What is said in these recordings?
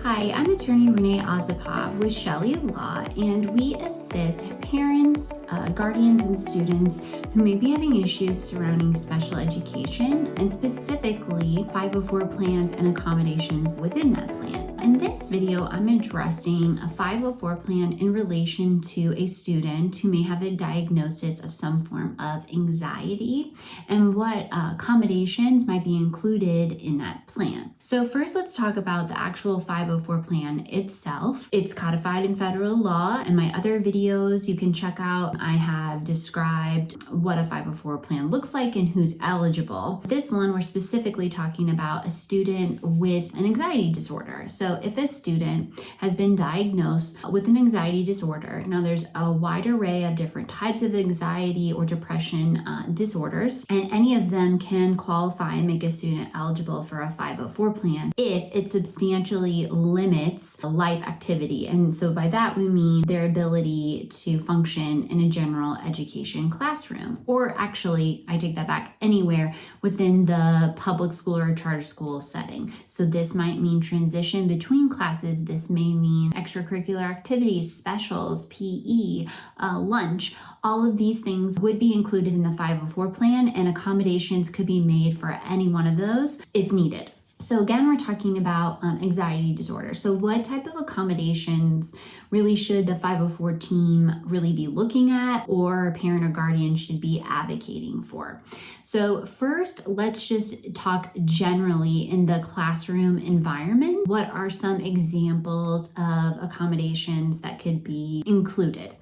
Hi, I'm attorney Renee Osipov with Chelle Law, and we assist parents, guardians, and students who may be having issues surrounding special education and specifically 504 plans and accommodations within that plan. In this video, I'm addressing a 504 plan in relation to a student who may have a diagnosis of some form of anxiety and what accommodations might be included in that plan. So first, let's talk about the actual 504 plan itself. It's codified in federal law, and my other videos you can check out. I have described what a 504 plan looks like and who's eligible. This one, we're specifically talking about a student with an anxiety disorder. So if a student has been diagnosed with an anxiety disorder, now there's a wide array of different types of anxiety or depression disorders, and any of them can qualify and make a student eligible for a 504 plan if it substantially limits life activity. And so by that we mean their ability to function in a general education classroom, or actually, I take that back, anywhere within the public school or charter school setting. So this might mean transition between classes. This may mean extracurricular activities, specials, PE, lunch. All of these things would be included in the 504 plan, and accommodations could be made for any one of those if needed. So again, we're talking about anxiety disorder. So what type of accommodations really should the 504 team really be looking at, or a parent or guardian should be advocating for? So first, let's just talk generally in the classroom environment. What are some examples of accommodations that could be included?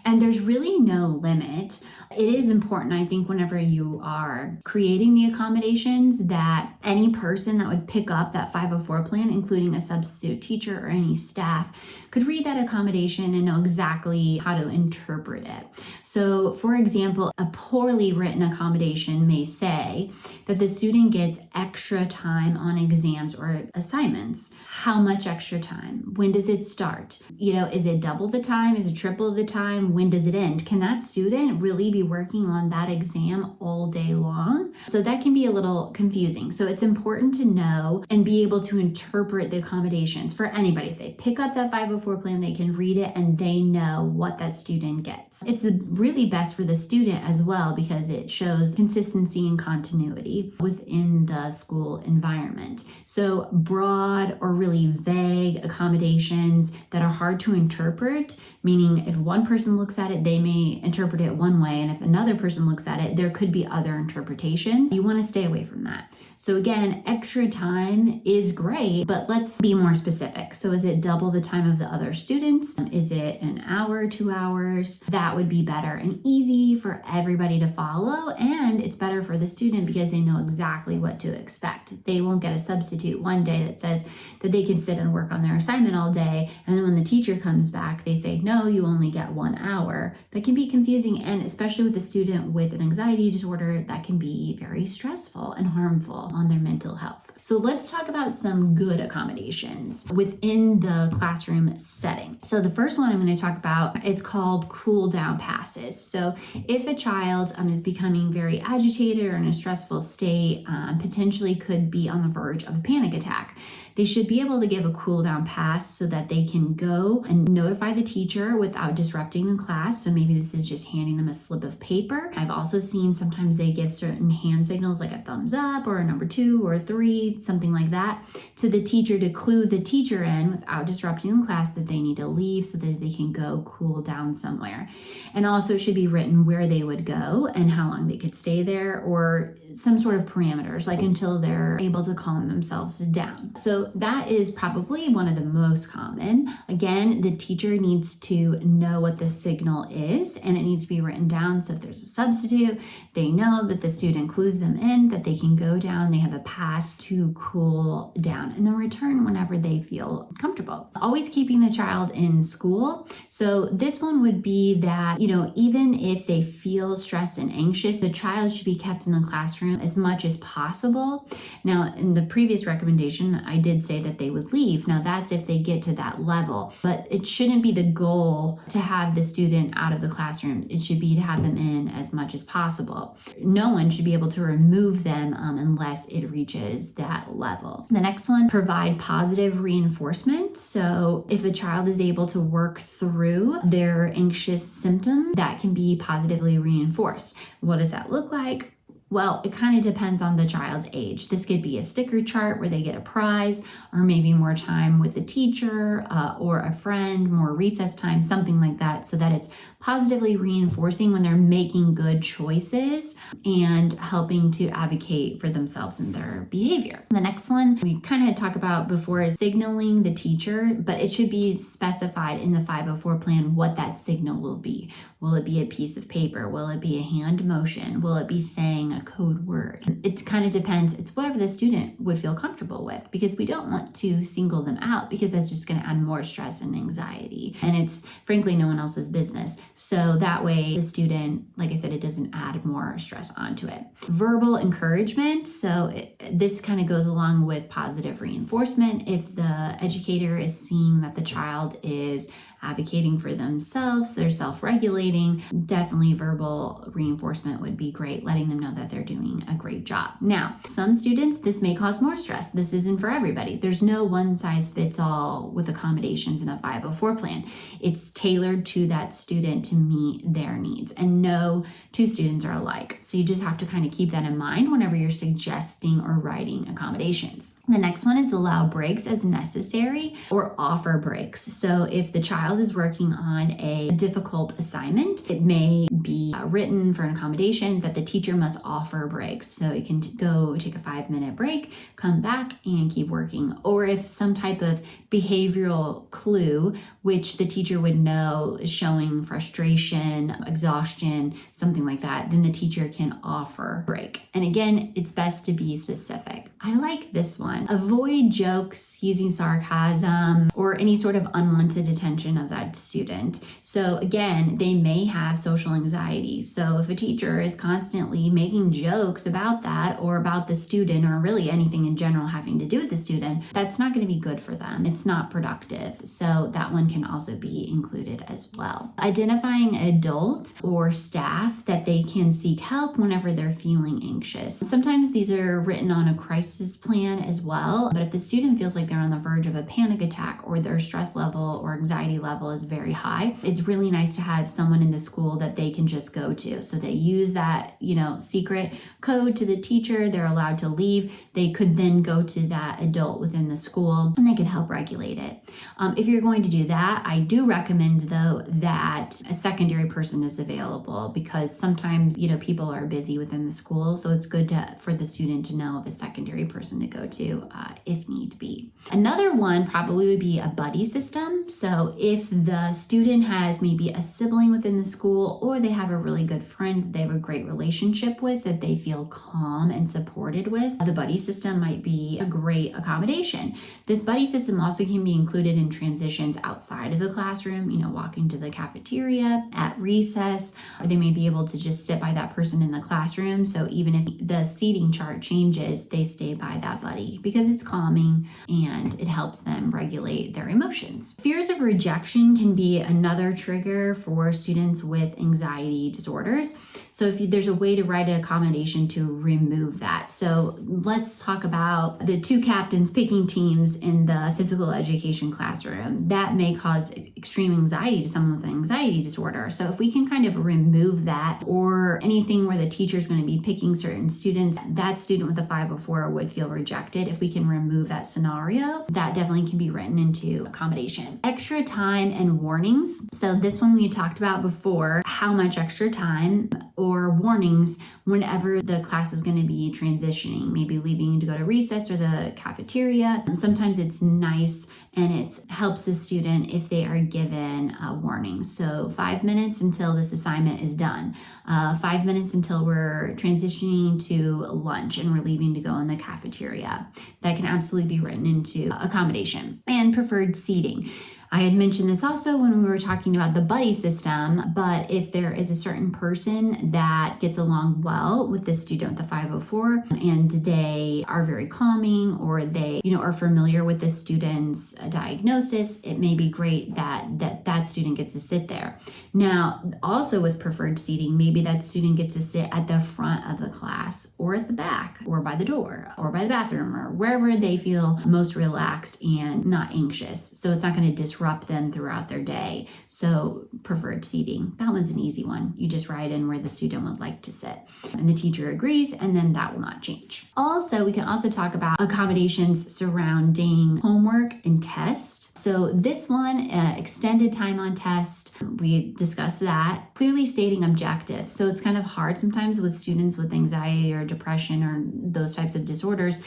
And there's really no limit. It is important, I think, whenever you are creating the accommodations, that any person that would pick up that 504 plan, including a substitute teacher or any staff, could read that accommodation and know exactly how to interpret it. So, for example, a poorly written accommodation may say that the student gets extra time on exams or assignments. How much extra time? When does it start? Is it double the time? Is it triple the time? When does it end? Can that student really be working on that exam all day long? So that can be a little confusing. So it's important to know and be able to interpret the accommodations for anybody. If they pick up that 504 plan, they can read it and they know what that student gets. It's really best for the student as well, because it shows consistency and continuity within the school environment. So broad or really vague accommodations that are hard to interpret, meaning if one person looks at it, they may interpret it one way, and if another person looks at it, there could be other interpretations. You want to stay away from that. So again, extra time is great, but let's be more specific. So is it double the time of the other students? Is it an hour, 2 hours? That would be better and easy for everybody to follow, and it's better for the student because they know exactly what to expect. They won't get a substitute one day that says that they can sit and work on their assignment all day, and then when the teacher comes back, they say, no, you only get 1 hour. That can be confusing, and especially with a student with an anxiety disorder, that can be very stressful and harmful on their mental health. So let's talk about some good accommodations within the classroom setting. So the first one I'm going to talk about, it's called cool down passes. So if a child is becoming very agitated or in a stressful state, potentially could be on the verge of a panic attack, they should be able to give a cool down pass so that they can go and notify the teacher without disrupting the class. So maybe this is just handing them a slip of paper. I've also seen sometimes they give certain hand signals like a thumbs up or a number 2 or a 3, something like that, to the teacher to clue the teacher in without disrupting the class that they need to leave so that they can go cool down somewhere. And also it should be written where they would go and how long they could stay there, or some sort of parameters, like until they're able to calm themselves down. So that is probably one of the most common. Again, the teacher needs to know what the signal is, and it needs to be written down. So if there's a substitute, they know that the student clues them in, that they can go down, they have a pass to cool down, and then return whenever they feel comfortable. Always keeping the child in school. So this one would be that, even if they feel stressed and anxious, the child should be kept in the classroom as much as possible. Now, in the previous recommendation, I did did say that they would leave. Now that's if they get to that level, but it shouldn't be the goal to have the student out of the classroom. It should be to have them in as much as possible. No one should be able to remove them unless it reaches that level. The next one, provide positive reinforcement. So if a child is able to work through their anxious symptom, that can be positively reinforced. What does that look like? Well, it kind of depends on the child's age. This could be a sticker chart where they get a prize, or maybe more time with a teacher or a friend, more recess time, something like that, so that it's positively reinforcing when they're making good choices and helping to advocate for themselves and their behavior. The next one we kind of talked about before is signaling the teacher, but it should be specified in the 504 plan what that signal will be. Will it be a piece of paper? Will it be a hand motion? Will it be saying a code word? It kind of depends. It's whatever the student would feel comfortable with, because we don't want to single them out, because that's just going to add more stress and anxiety. And it's frankly no one else's business. So that way the student, like I said, it doesn't add more stress onto it. Verbal encouragement. So this kind of goes along with positive reinforcement. If the educator is seeing that the child is advocating for themselves, they're self-regulating, definitely verbal reinforcement would be great, letting them know that they're doing a great job. Now, some students, this may cause more stress. This isn't for everybody. There's no one size fits all with accommodations in a 504 plan. It's tailored to that student to meet their needs, and no two students are alike. So you just have to kind of keep that in mind whenever you're suggesting or writing accommodations. The next one is allow breaks as necessary or offer breaks. So if the child is working on a difficult assignment, it may be written for an accommodation that the teacher must offer breaks. So you can go take a 5-minute break, come back and keep working. Or if some type of behavioral clue, which the teacher would know is showing frustration, exhaustion, something like that, then the teacher can offer break. And again, it's best to be specific. I like this one. Avoid jokes using sarcasm or any sort of unwanted attention of that student. So again, they may have social anxiety. So if a teacher is constantly making jokes about that or about the student, or really anything in general having to do with the student, that's not going to be good for them. It's not productive. So that one can also be included as well. Identifying adult or staff that they can seek help whenever they're feeling anxious. Sometimes these are written on a crisis plan as well, but if the student feels like they're on the verge of a panic attack or their stress level or anxiety level is very high, it's really nice to have someone in the school that they can just go to. So they use that, secret code to the teacher. They're allowed to leave. They could then go to that adult within the school and they could help regulate it. If you're going to do that, I do recommend though that a secondary person is available, because sometimes, people are busy within the school. So it's good for the student to know of a secondary person to go to if need be. Another one probably would be a buddy system. So if the student has maybe a sibling within the school, or they have a really good friend that they have a great relationship with, that they feel calm and supported with, the buddy system might be a great accommodation. This buddy system also can be included in transitions outside of the classroom, walking to the cafeteria at recess, or they may be able to just sit by that person in the classroom. So even if the seating chart changes, they stay by that buddy because it's calming and it helps them regulate their emotions. Fears of rejection can be another trigger for students with anxiety disorders. So if there's a way to write an accommodation to remove that. So let's talk about the two captains picking teams in the physical education classroom. That may cause extreme anxiety to someone with an anxiety disorder. So if we can kind of remove that, or anything where the teacher is going to be picking certain students, that student with a 504 would feel rejected. If we can remove that scenario, that definitely can be written into accommodation. Extra time and warnings. So this one we talked about before, how much extra time or warnings whenever the class is going to be transitioning, maybe leaving to go to recess or the cafeteria. Sometimes it's nice and it helps the student if they are given warnings. So 5 minutes until this assignment is done. 5 minutes until we're transitioning to lunch and we're leaving to go in the cafeteria. That can absolutely be written into accommodation. And preferred seating. I had mentioned this also when we were talking about the buddy system, but if there is a certain person that gets along well with the student with the 504 and they are very calming, or they, are familiar with the student's diagnosis, it may be great that student gets to sit there. Now, also with preferred seating, maybe that student gets to sit at the front of the class, or at the back, or by the door, or by the bathroom, or wherever they feel most relaxed and not anxious. So it's not going to disrupt them throughout their day. So preferred seating, that one's an easy one. You just write in where the student would like to sit, and the teacher agrees, and then that will not change. Also, we can also talk about accommodations surrounding homework and test. So this one, extended time on test, we discussed that. Clearly stating objectives. So it's kind of hard sometimes with students with anxiety or depression or those types of disorders.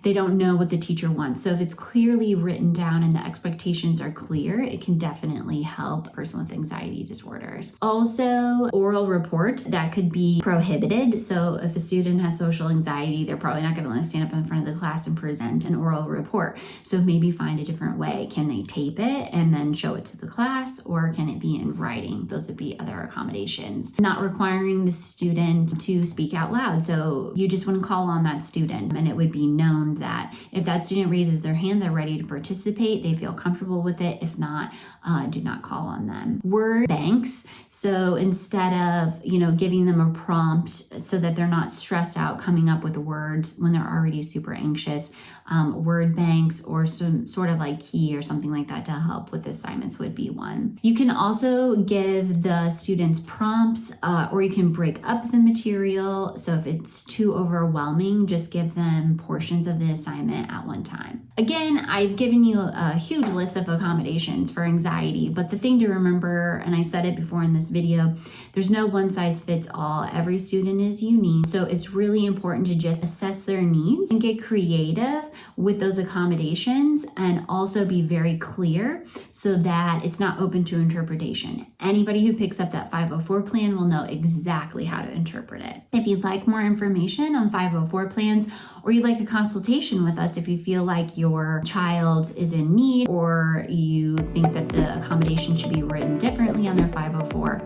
They don't know what the teacher wants. So if it's clearly written down and the expectations are clear, it can definitely help a person with anxiety disorders. Also, oral reports that could be prohibited. So if a student has social anxiety, they're probably not going to want to stand up in front of the class and present an oral report. So maybe find a different way. Can they tape it and then show it to the class, or can it be in writing? Those would be other accommodations. Not requiring the student to speak out loud. So you just wouldn't call on that student, and it would be known that if that student raises their hand, they're ready to participate, they feel comfortable with it. If not, do not call on them. Word banks. So instead of, giving them a prompt so that they're not stressed out coming up with words when they're already super anxious, word banks or some sort of like key or something like that to help with assignments would be one. You can also give the students prompts, or you can break up the material. So if it's too overwhelming, just give them portions of the assignment at one time. Again, I've given you a huge list of accommodations for anxiety, but the thing to remember, and I said it before in this video, there's no one size fits all. Every student is unique. So it's really important to just assess their needs and get creative with those accommodations, and also be very clear so that it's not open to interpretation. Anybody who picks up that 504 plan will know exactly how to interpret it. If you'd like more information on 504 plans, or you'd like a consultation with us if you feel like your child is in need, or you think that the accommodation should be written differently on their 504,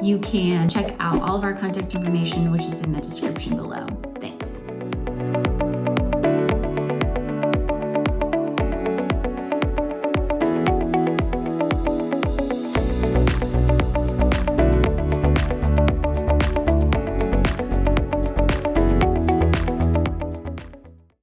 you can check out all of our contact information, which is in the description below. Thanks.